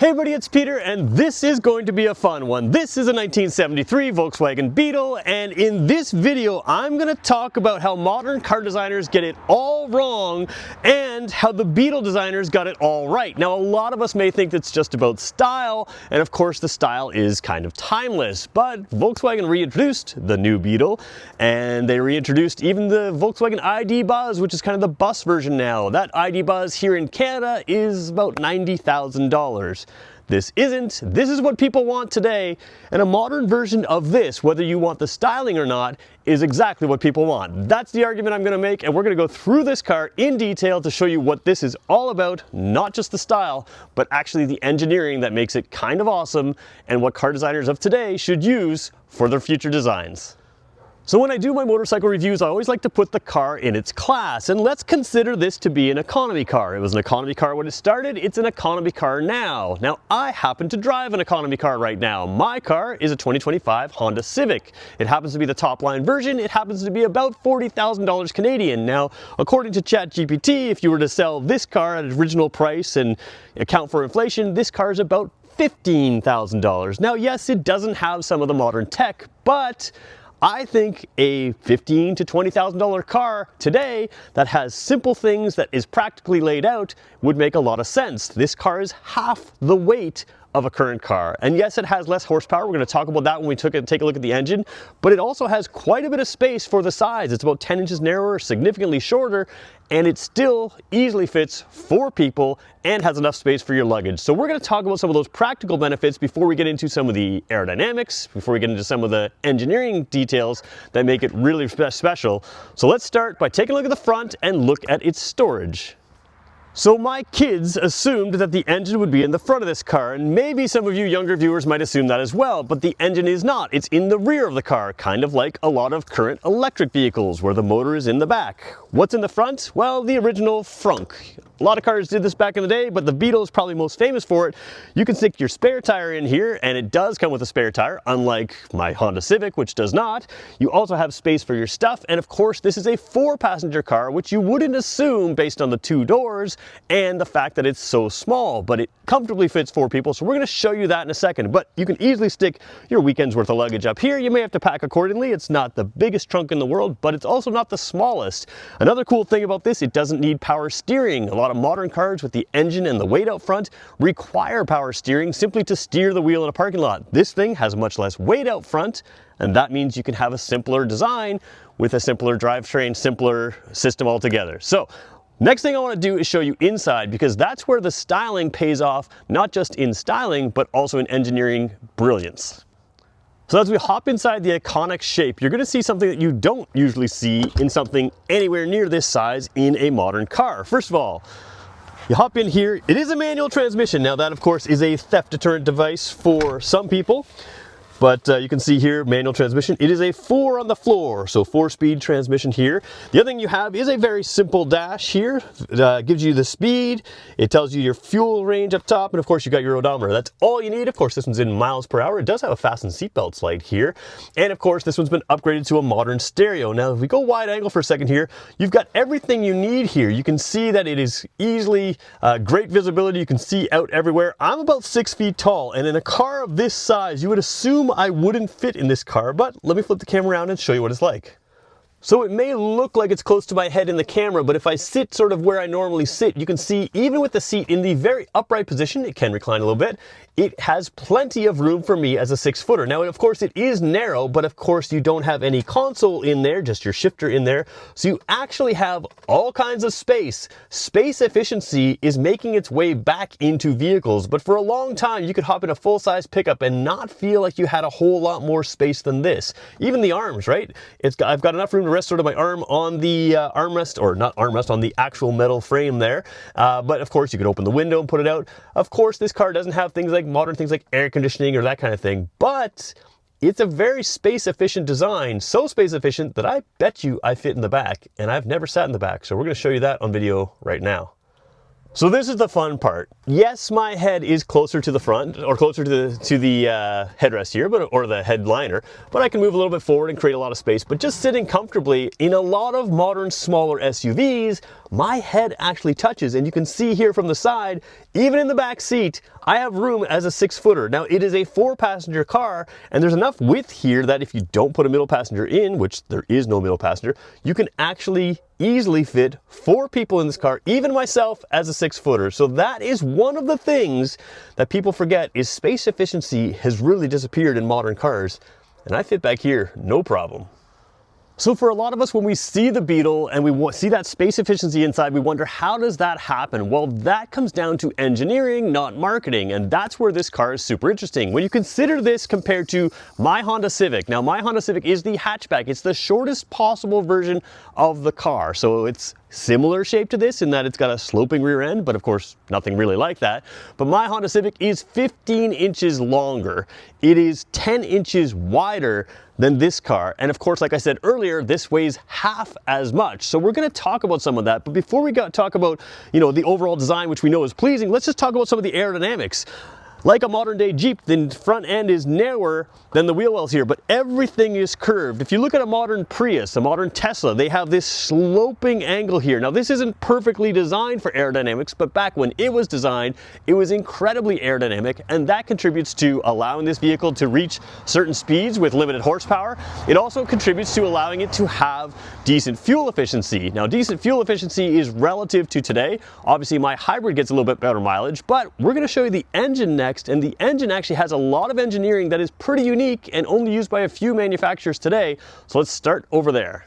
Hey everybody, it's Peter, and this is going to be a fun one. This is a 1973 Volkswagen Beetle, and in this video I'm going to talk about how modern car designers get it all wrong and how the Beetle designers got it all right. Now, a lot of us may think it's just about style, and of course the style is kind of timeless, but Volkswagen reintroduced the new Beetle, and they reintroduced even the Volkswagen ID Buzz, which is kind of the bus version now. That ID Buzz here in Canada is about $90,000. This isn't. This is what people want today, and a modern version of this, whether you want the styling or not, is exactly what people want. That's the argument I'm going to make, and we're going to go through this car in detail to show you what this is all about, not just the style, but actually the engineering that makes it kind of awesome, and what car designers of today should use for their future designs. So when I do my motorcycle reviews, I always like to put the car in its class, and let's consider this to be an economy car. It was an economy car when it started, it's an economy car now. Now, I happen to drive an economy car right now. My car is a 2025 Honda Civic. It happens to be the top line version. It happens to be about $40,000 Canadian. Now, according to ChatGPT, if you were to sell this car at original price and account for inflation, this car is about $15,000. Now, yes, it doesn't have some of the modern tech, but I think a $15,000 to $20,000 car today that has simple things that is practically laid out would make a lot of sense. This car is half the weight of a current car. And yes, it has less horsepower. We're going to talk about that when we take a look at the engine, but it also has quite a bit of space for the size. It's about 10 inches narrower, significantly shorter, and it still easily fits 4 people and has enough space for your luggage. So we're going to talk about some of those practical benefits before we get into some of the aerodynamics, before we get into some of the engineering details that make it really special. So let's start by taking a look at the front and look at its storage. So my kids assumed that the engine would be in the front of this car, and maybe some of you younger viewers might assume that as well, but the engine is not. It's in the rear of the car, kind of like a lot of current electric vehicles where the motor is in the back. What's in the front? Well, the original frunk. A lot of cars did this back in the day, but the Beetle is probably most famous for it. You can stick your spare tire in here, and it does come with a spare tire, unlike my Honda Civic, which does not. You also have space for your stuff, and of course this is a 4-passenger car, which you wouldn't assume based on the 2 doors and the fact that it's so small, but it comfortably fits 4 people, so we're going to show you that in a second. But you can easily stick your weekend's worth of luggage up here. You may have to pack accordingly. It's not the biggest trunk in the world, but it's also not the smallest. Another cool thing about this, it doesn't need power steering. A lot of modern cars with the engine and the weight out front require power steering simply to steer the wheel in a parking lot. This thing has much less weight out front, and that means you can have a simpler design with a simpler drivetrain, simpler system altogether. So next thing I want to do is show you inside, because that's where the styling pays off, not just in styling, but also in engineering brilliance. So as we hop inside the iconic shape, you're going to see something that you don't usually see in something anywhere near this size in a modern car. First of all, you hop in here, it is a manual transmission. Now that of course is a theft deterrent device for some people. But you can see here, manual transmission. It is a 4 on the floor, so 4-speed transmission here. The other thing you have is a very simple dash here. It gives you the speed. It tells you your fuel range up top, and of course you got your odometer. That's all you need. Of course, this one's in miles per hour. It does have a fasten seatbelt light here. And of course, this one's been upgraded to a modern stereo. Now, if we go wide angle for a second here, you've got everything you need here. You can see that it is easily great visibility. You can see out everywhere. I'm about 6 feet tall, and in a car of this size, you would assume I wouldn't fit in this car, but let me flip the camera around and show you what it's like. So it may look like it's close to my head in the camera, but if I sit sort of where I normally sit, you can see even with the seat in the very upright position, it can recline a little bit, it has plenty of room for me as a 6-footer. Now, of course, it is narrow, but of course you don't have any console in there, just your shifter in there. So you actually have all kinds of space. Space efficiency is making its way back into vehicles, but for a long time, you could hop in a full-size pickup and not feel like you had a whole lot more space than this. Even the arms, right? I've got enough room to rest sort of my arm on the armrest, or not armrest, on the actual metal frame there. But of course, you could open the window and put it out. Of course, this car doesn't have things like modern things like air conditioning or that kind of thing, but it's a very space efficient design, so space efficient that I bet you I fit in the back, and I've never sat in the back. So we're going to show you that on video right now. So this is the fun part. Yes, my head is closer to the front, or closer to the headrest here, or the headliner, but I can move a little bit forward and create a lot of space. But just sitting comfortably in a lot of modern smaller SUVs, my head actually touches, and you can see here from the side, even in the back seat, I have room as a 6-footer. Now it is a 4-passenger car, and there's enough width here that if you don't put a middle passenger in, which there is no middle passenger, you can actually easily fit 4 people in this car, even myself as a 6-footer. So that is one of the things that people forget, is space efficiency has really disappeared in modern cars, and I fit back here no problem. So for a lot of us, when we see the Beetle and we see that space efficiency inside, we wonder, how does that happen? Well, that comes down to engineering, not marketing, and that's where this car is super interesting. When you consider this compared to my Honda Civic, now my Honda Civic is the hatchback. It's the shortest possible version of the car, so it's similar shape to this in that it's got a sloping rear end, but of course nothing really like that. But my Honda Civic is 15 inches longer. It is 10 inches wider than this car, and of course, like I said earlier, this weighs half as much. So we're going to talk about some of that, but before we talk about, the overall design, which we know is pleasing, let's just talk about some of the aerodynamics. Like a modern day Jeep, the front end is narrower than the wheel wells here, but everything is curved. If you look at a modern Prius, a modern Tesla, they have this sloping angle here. Now this isn't perfectly designed for aerodynamics, but back when it was designed, it was incredibly aerodynamic, and that contributes to allowing this vehicle to reach certain speeds with limited horsepower. It also contributes to allowing it to have decent fuel efficiency. Now decent fuel efficiency is relative to today. Obviously my hybrid gets a little bit better mileage, but we're going to show you the engine next. And the engine actually has a lot of engineering that is pretty unique and only used by a few manufacturers today. So let's start over there.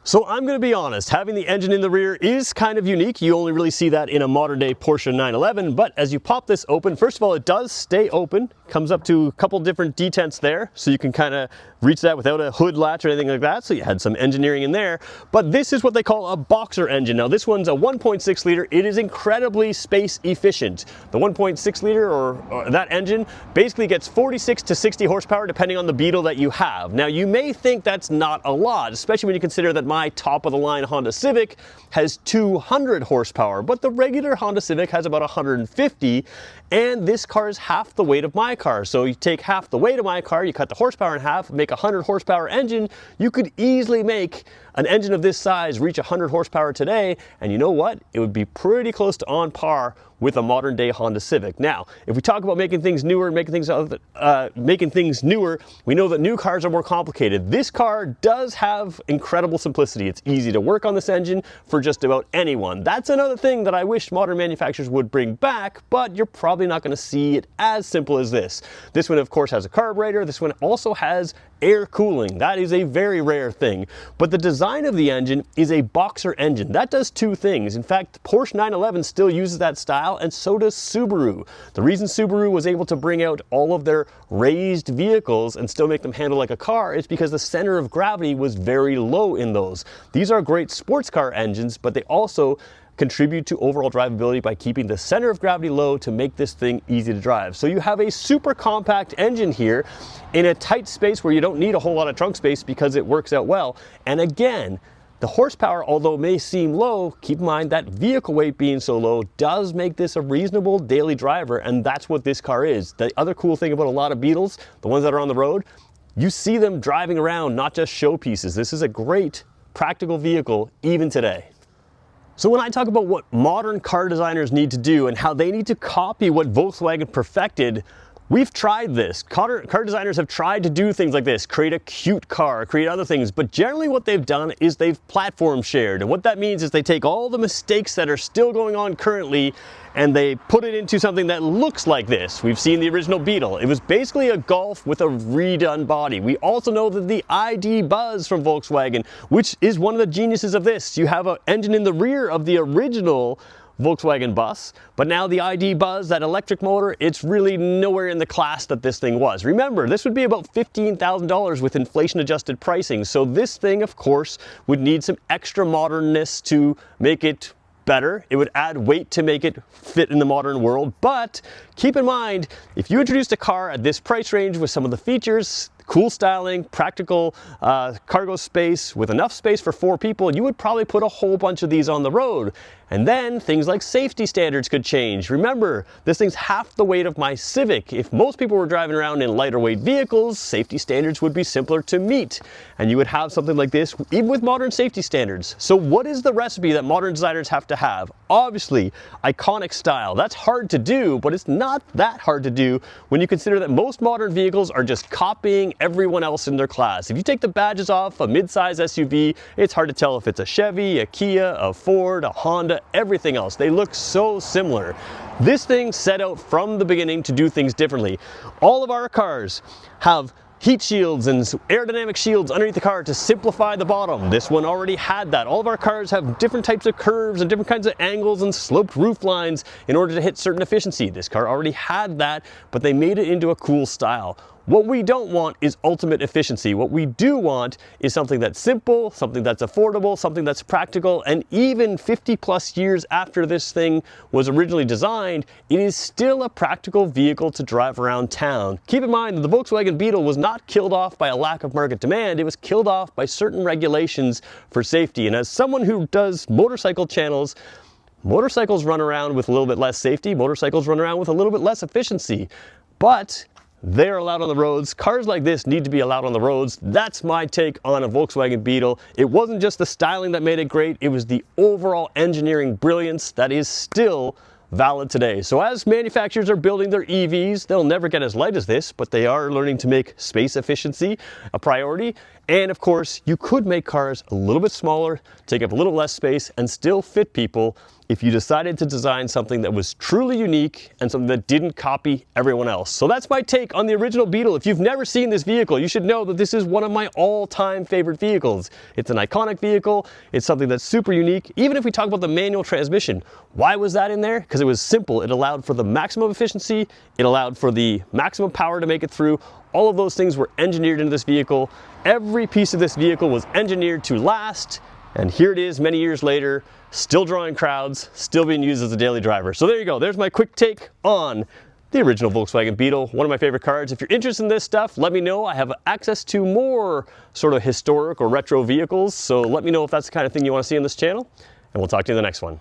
So I'm going to be honest, having the engine in the rear is kind of unique. You only really see that in a modern day Porsche 911, but as you pop this open, first of all, it does stay open. Comes up to a couple different detents there, so you can kind of reach that without a hood latch or anything like that, so you had some engineering in there. But this is what they call a boxer engine. Now this one's a 1.6 liter. It is incredibly space efficient. The 1.6 liter or that engine basically gets 46 to 60 horsepower depending on the Beetle that you have. Now you may think that's not a lot, especially when you consider that my top of the line Honda Civic has 200 horsepower, but the regular Honda Civic has about 150, and this car is half the weight of my car. So you take half the weight of my car, you cut the horsepower in half, make a 100 horsepower engine. You could easily make an engine of this size reach 100 horsepower today, and you know what? It would be pretty close to on par with a modern day Honda Civic. Now, if we talk about making things newer, we know that new cars are more complicated. This car does have incredible simplicity. It's easy to work on this engine for just about anyone. That's another thing that I wish modern manufacturers would bring back, but you're probably not going to see it as simple as this. This one, of course, has a carburetor. This one also has air cooling. That is a very rare thing. But the design of the engine is a boxer engine. That does two things. In fact, Porsche 911 still uses that style, and so does Subaru. The reason Subaru was able to bring out all of their raised vehicles and still make them handle like a car is because the center of gravity was very low in those. These are great sports car engines, but they also contribute to overall drivability by keeping the center of gravity low to make this thing easy to drive. So you have a super compact engine here in a tight space where you don't need a whole lot of trunk space because it works out well. And again, the horsepower, although it may seem low, keep in mind that vehicle weight being so low does make this a reasonable daily driver, and that's what this car is. The other cool thing about a lot of Beetles, the ones that are on the road, you see them driving around, not just showpieces. This is a great practical vehicle even today. So when I talk about what modern car designers need to do and how they need to copy what Volkswagen perfected, we've tried this. Car designers have tried to do things like this, create a cute car, create other things, but generally what they've done is they've platform shared. And what that means is they take all the mistakes that are still going on currently and they put it into something that looks like this. We've seen the original Beetle. It was basically a Golf with a redone body. We also know that the ID Buzz from Volkswagen, which is one of the geniuses of this. You have an engine in the rear of the original Volkswagen bus, but now the ID Buzz, that electric motor, it's really nowhere in the class that this thing was. Remember, this would be about $15,000 with inflation adjusted pricing, so this thing, of course, would need some extra modernness to make it better. It would add weight to make it fit in the modern world, but keep in mind, if you introduced a car at this price range with some of the features, cool styling, practical cargo space with enough space for 4 people, you would probably put a whole bunch of these on the road. And then things like safety standards could change. Remember, this thing's half the weight of my Civic. If most people were driving around in lighter weight vehicles, safety standards would be simpler to meet. And you would have something like this, even with modern safety standards. So what is the recipe that modern designers have to have? Obviously, iconic style. That's hard to do, but it's not that hard to do when you consider that most modern vehicles are just copying everyone else in their class. If you take the badges off a mid-size SUV, it's hard to tell if it's a Chevy, a Kia, a Ford, a Honda, everything else. They look so similar. This thing set out from the beginning to do things differently. All of our cars have heat shields and aerodynamic shields underneath the car to simplify the bottom. This one already had that. All of our cars have different types of curves and different kinds of angles and sloped roof lines in order to hit certain efficiency. This car already had that, but they made it into a cool style. What we don't want is ultimate efficiency. What we do want is something that's simple, something that's affordable, something that's practical, and even 50 plus years after this thing was originally designed, it is still a practical vehicle to drive around town. Keep in mind that the Volkswagen Beetle was not killed off by a lack of market demand, it was killed off by certain regulations for safety. And as someone who does motorcycle channels, motorcycles run around with a little bit less safety, motorcycles run around with a little bit less efficiency, but they're allowed on the roads. Cars like this need to be allowed on the roads. That's my take on a Volkswagen Beetle. It wasn't just the styling that made it great, it was the overall engineering brilliance that is still valid today. So as manufacturers are building their EVs, they'll never get as light as this, but they are learning to make space efficiency a priority. And of course, you could make cars a little bit smaller, take up a little less space, and still fit people if you decided to design something that was truly unique and something that didn't copy everyone else. So that's my take on the original Beetle. If you've never seen this vehicle, you should know that this is one of my all-time favorite vehicles. It's an iconic vehicle. It's something that's super unique. Even if we talk about the manual transmission, why was that in there? Because it was simple. It allowed for the maximum efficiency. It allowed for the maximum power to make it through. All of those things were engineered into this vehicle. Every piece of this vehicle was engineered to last. And here it is many years later, still drawing crowds, still being used as a daily driver. So there you go, there's my quick take on the original Volkswagen Beetle, one of my favorite cars. If you're interested in this stuff, let me know. I have access to more sort of historic or retro vehicles, so let me know if that's the kind of thing you want to see on this channel, and we'll talk to you in the next one.